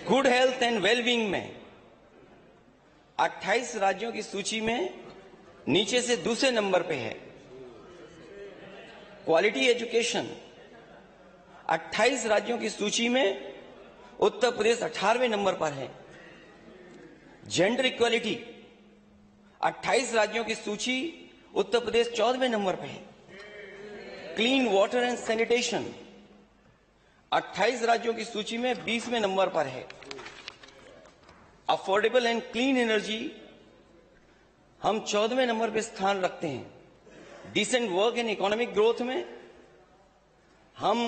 Good health and wellbeing में 28 राज्यों की सूची में नीचे से दूसरे नंबर पे है। क्वालिटी एजुकेशन 28 राज्यों की सूची में उत्तर प्रदेश 18वें नंबर पर है। जेंडर इक्वालिटी 28 राज्यों की सूची उत्तर प्रदेश 14वें नंबर पर है। क्लीन वाटर एंड सैनिटेशन 28 राज्यों की सूची में 20वें नंबर पर है। अफोर्डेबल एंड क्लीन एनर्जी हम 14वें नंबर पर स्थान रखते हैं। Decent work and economic growth में हम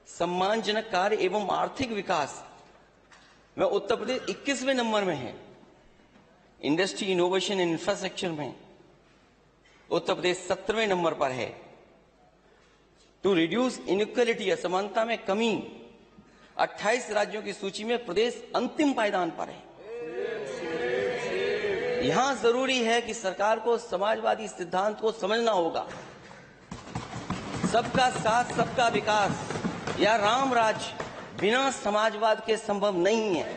सम्मानजनक कार्य एवं आर्थिक विकास में उत्तर प्रदेश 21वें नंबर में है। इंडस्ट्री इनोवेशन एंड इंफ्रास्ट्रक्चर में उत्तर प्रदेश 17वें नंबर पर है। टू रिड्यूस इनइक्वालिटी असमानता में कमी 28 राज्यों की सूची में प्रदेश अंतिम पायदान पर है। यहां जरूरी है कि सरकार को समाजवादी सिद्धांत को समझना होगा। सबका साथ सबका विकास या राम राज्य बिना समाजवाद के संभव नहीं है।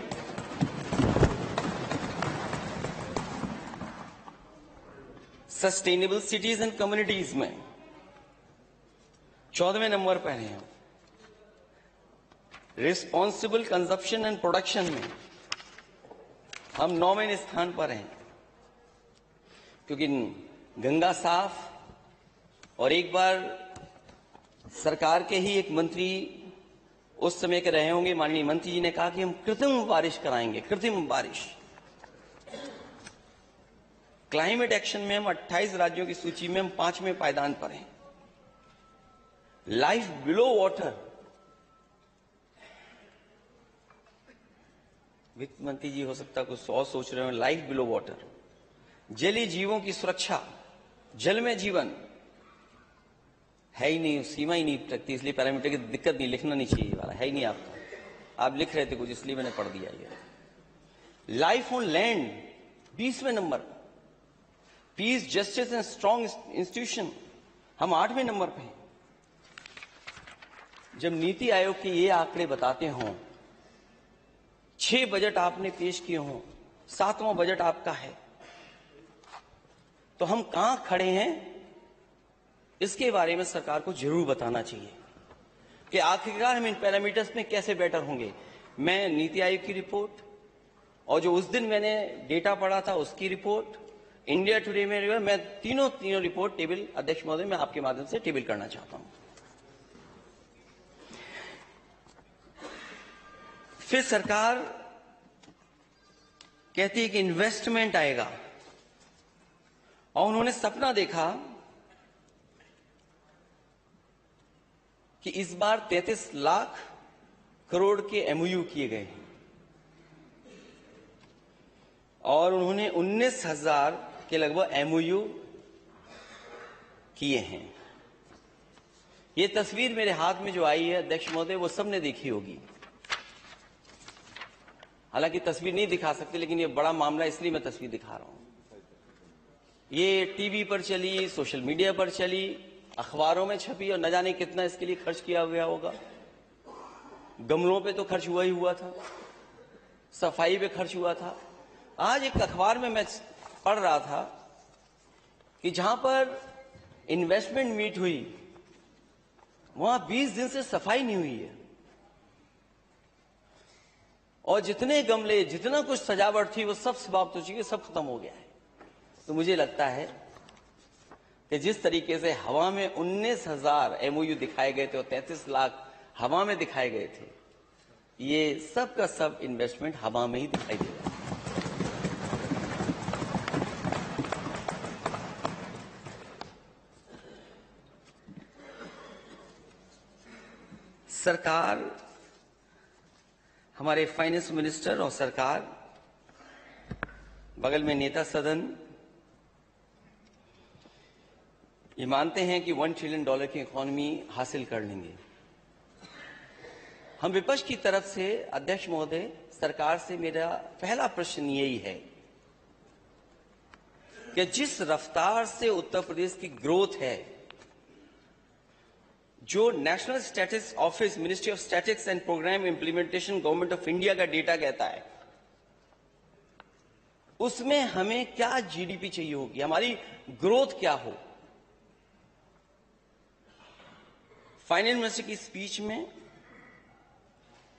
सस्टेनेबल सिटीज एंड कम्युनिटीज में 14वें नंबर पर हैं। रिस्पॉन्सिबल कंजप्शन एंड प्रोडक्शन में हम 9वें स्थान पर हैं, क्योंकि गंगा साफ और एक बार सरकार के ही एक मंत्री उस समय के रहे होंगे, माननीय मंत्री जी ने कहा कि हम कृत्रिम बारिश कराएंगे, कृत्रिम बारिश। क्लाइमेट एक्शन में हम 28 राज्यों की सूची में हम 5वें पायदान पर हैं। लाइफ बिलो वाटर, वित्त मंत्री जी हो सकता कुछ और सोच रहे हो। लाइफ बिलो वाटर, जलीय जीवों की सुरक्षा, जल में जीवन है ही नहीं, सीमा ही नहीं रखती, इसलिए पैरामीटर की दिक्कत नहीं, लिखना नहीं चाहिए वाला है ही नहीं आपका। आप लिख रहे थे कुछ, इसलिए मैंने पढ़ दिया ये। लाइफ ऑन लैंड 20वें नंबर पर। Peace, justice and strong institution हम 8वें नंबर पे हैं। जब नीति आयोग के ये आंकड़े बताते हों, 6 बजट आपने पेश किए हों, 7वां बजट आपका है, तो हम कहां खड़े हैं इसके बारे में सरकार को जरूर बताना चाहिए कि आखिरकार हम इन पैरामीटर्स में कैसे बेटर होंगे। मैं नीति आयोग की रिपोर्ट और जो उस दिन मैंने डेटा पढ़ा था उसकी रिपोर्ट, इंडिया टुडे में मैं तीनों रिपोर्ट टेबल, अध्यक्ष महोदय, मैं आपके माध्यम से टेबल करना चाहता हूं। फिर सरकार कहती है कि इन्वेस्टमेंट आएगा, और उन्होंने सपना देखा कि इस बार 33 लाख करोड़ के एमओयू किए गए हैं और उन्होंने 19,000 के लगभग एमओयू किए हैं। ये तस्वीर मेरे हाथ में जो आई है अध्यक्ष महोदय, वो सबने देखी होगी। हालांकि तस्वीर नहीं दिखा सकते, लेकिन ये बड़ा मामला इसलिए मैं तस्वीर दिखा रहा हूं। ये टीवी पर चली, सोशल मीडिया पर चली, अखबारों में छपी, और न जाने कितना इसके लिए खर्च किया गया होगा। गमलों पे तो खर्च हुआ ही हुआ था, सफाई पे खर्च हुआ था। आज एक अखबार में मैं पढ़ रहा था कि जहां पर इन्वेस्टमेंट मीट हुई वहां 20 दिन से सफाई नहीं हुई है, और जितने गमले, जितना कुछ सजावट थी वो सब समाप्त हो चुकी है, सब खत्म हो गया है। तो मुझे लगता है कि जिस तरीके से हवा में 19,000 एमओयू दिखाए गए थे और 33 लाख हवा में दिखाए गए थे, ये सब का सब इन्वेस्टमेंट हवा में ही दिखाई दे रहा है। सरकार, हमारे फाइनेंस मिनिस्टर और सरकार, बगल में नेता सदन, ये मानते हैं कि $1 ट्रिलियन की इकोनॉमी हासिल कर लेंगे। हम विपक्ष की तरफ से अध्यक्ष महोदय, सरकार से मेरा पहला प्रश्न यही है कि जिस रफ्तार से उत्तर प्रदेश की ग्रोथ है जो national statistics office, ministry of statistics and programme implementation, government of India का डेटा कहता है, उसमें हमें क्या जीडीपी चाहिए होगी, हमारी ग्रोथ क्या हो। फाइनेंस मिनिस्टर की स्पीच में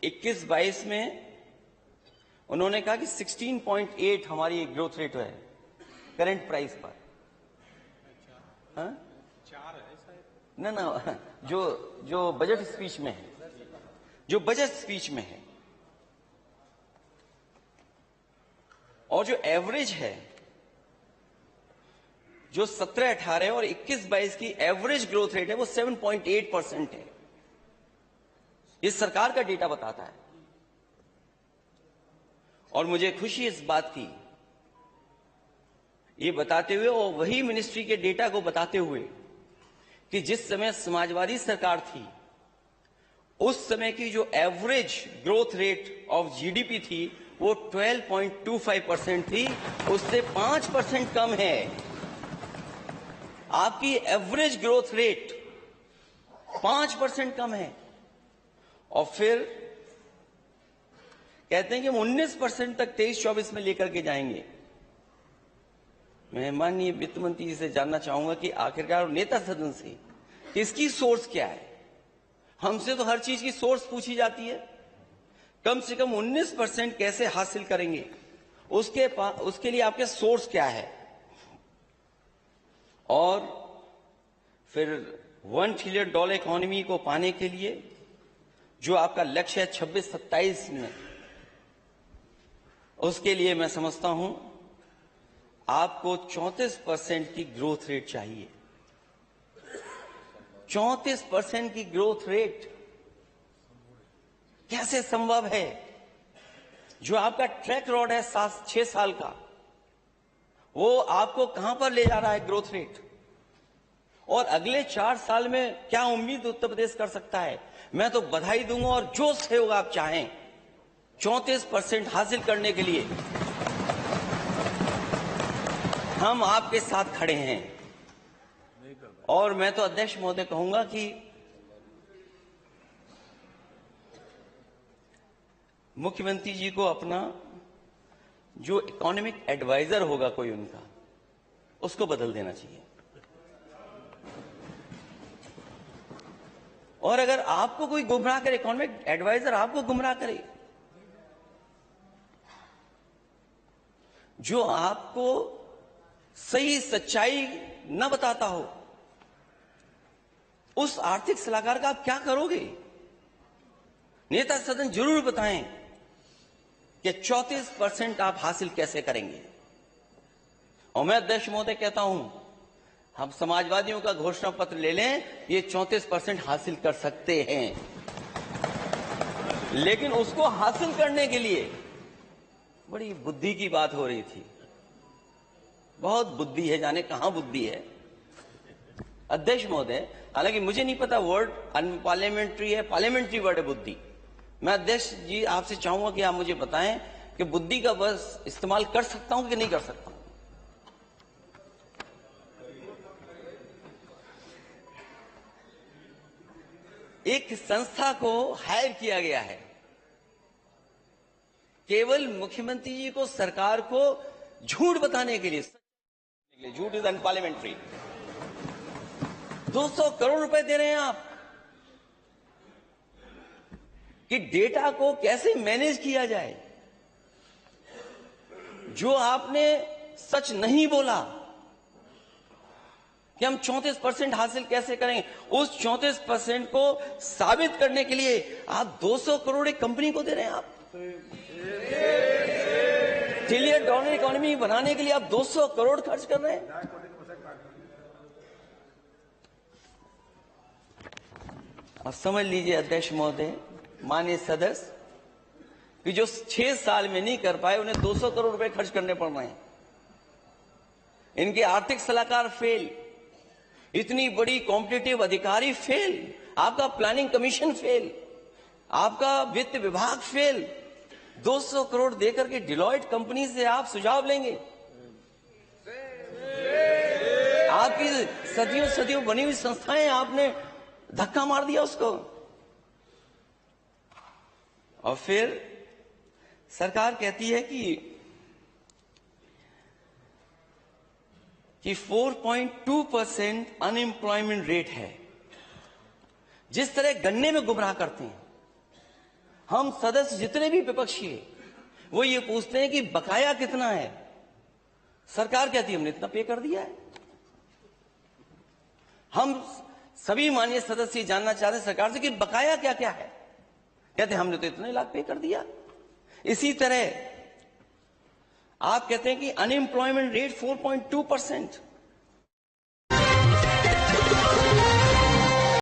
21-22 में उन्होंने कहा कि 16.8 हमारी ग्रोथ रेट है करंट प्राइस पर। हाँ? 4 है शायद। ना जो बजट स्पीच में है, जो बजट स्पीच में है, और जो एवरेज है, जो 17-18 और 21-22 की एवरेज ग्रोथ रेट है वो 7.8% है। ये सरकार का डेटा बताता है। और मुझे खुशी इस बात की, ये बताते हुए और वही मिनिस्ट्री के डेटा को बताते हुए कि जिस समय समाजवादी सरकार थी उस समय की जो average growth rate of GDP थी वो 12.25% थी, उससे 5% कम है। आपकी एवरेज ग्रोथ रेट 5% कम है। और फिर कहते हैं कि हम 19% तक 23-24 में लेकर के जाएंगे। मैं माननीय वित्त मंत्री जी से जानना चाहूंगा कि आखिरकार नेता सदन से इसकी सोर्स क्या है। हमसे तो हर चीज की सोर्स पूछी जाती है, कम से कम 19% कैसे हासिल करेंगे, उसके लिए आपके सोर्स क्या है। और फिर $1 ट्रिलियन इकोनॉमी को पाने के लिए जो आपका लक्ष्य है 26-27 में, उसके लिए मैं समझता हूं आपको 34% की ग्रोथ रेट चाहिए। 34% की ग्रोथ रेट कैसे संभव है? जो आपका ट्रैक रिकॉर्ड है 6 साल का, वो आपको कहां पर ले जा रहा है ग्रोथ रेट? और अगले 4 साल में क्या उम्मीद उत्तर प्रदेश कर सकता है? मैं तो बधाई दूंगा और जो सहयोग आप चाहें 34% हासिल करने के लिए हम आपके साथ खड़े हैं। और मैं तो अध्यक्ष महोदय कहूंगा कि मुख्यमंत्री जी को अपना जो इकोनॉमिक एडवाइजर होगा कोई उनका, उसको बदल देना चाहिए। और अगर आपको कोई गुमराह करे, इकोनॉमिक एडवाइजर आपको गुमराह करे, जो आपको सही सच्चाई न बताता हो, उस आर्थिक सलाहकार का आप क्या करोगे? नेता सदन जरूर बताएं कि 34% आप हासिल कैसे करेंगे। और मैं अध्यक्ष महोदय कहता हूं, हम समाजवादियों का घोषणा पत्र ले लें, ये 34% हासिल कर सकते हैं। लेकिन उसको हासिल करने के लिए बड़ी बुद्धि की बात हो रही थी। बहुत बुद्धि है, जाने कहां बुद्धि है अध्यक्ष महोदय। हालांकि मुझे नहीं पता वर्ड अनपार्लियामेंट्री है, पार्लियामेंट्री वर्ड है बुद्धि। मैं अध्यक्ष जी आपसे चाहूंगा कि आप मुझे बताएं कि बुद्धि का बस इस्तेमाल कर सकता हूं कि नहीं कर सकता हूं। एक संस्था को हायर किया गया है केवल मुख्यमंत्री जी को, सरकार को झूठ बताने के लिए। झूठ इज अनपार्लियामेंट्री। 200 करोड़ रुपए दे रहे हैं आप कि डेटा को कैसे मैनेज किया जाए। जो आपने सच नहीं बोला कि हम 34% हासिल कैसे करेंगे, उस 34% को साबित करने के लिए आप 200 करोड़ एक कंपनी को दे रहे हैं। आप $1 ट्रिलियन इकोनॉमी बनाने के लिए आप 200 करोड़ खर्च कर रहे हैं। अब समझ लीजिए अध्यक्ष महोदय, माननीय सदस्य, कि जो 6 साल में नहीं कर पाए उन्हें 200 करोड़ रुपए खर्च करने पड़ रहे हैं। इनके आर्थिक सलाहकार फेल, इतनी बड़ी कॉम्पिटिटिव अधिकारी फेल, आपका प्लानिंग कमीशन फेल, आपका वित्त विभाग फेल। 200 करोड़ देकर के डिलॉयट कंपनी से आप सुझाव लेंगे? आपकी सदियों सदियों बनी हुई संस्थाएं आपने धक्का मार दिया उसको। और फिर सरकार कहती है कि 4.2% अनएम्प्लॉयमेंट रेट है। जिस तरह गन्ने में गुमराह करते हैं, हम सदस्य जितने भी विपक्षी है वो ये पूछते हैं कि बकाया कितना है। सरकार कहती है हमने इतना पे कर दिया है। हम सभी माननीय सदस्य जानना चाहते हैं सरकार से कि बकाया क्या क्या है। कहते हैं हमने तो इतने लाख पे कर दिया। इसी तरह आप कहते हैं कि अनएम्प्लॉयमेंट रेट 4.2%।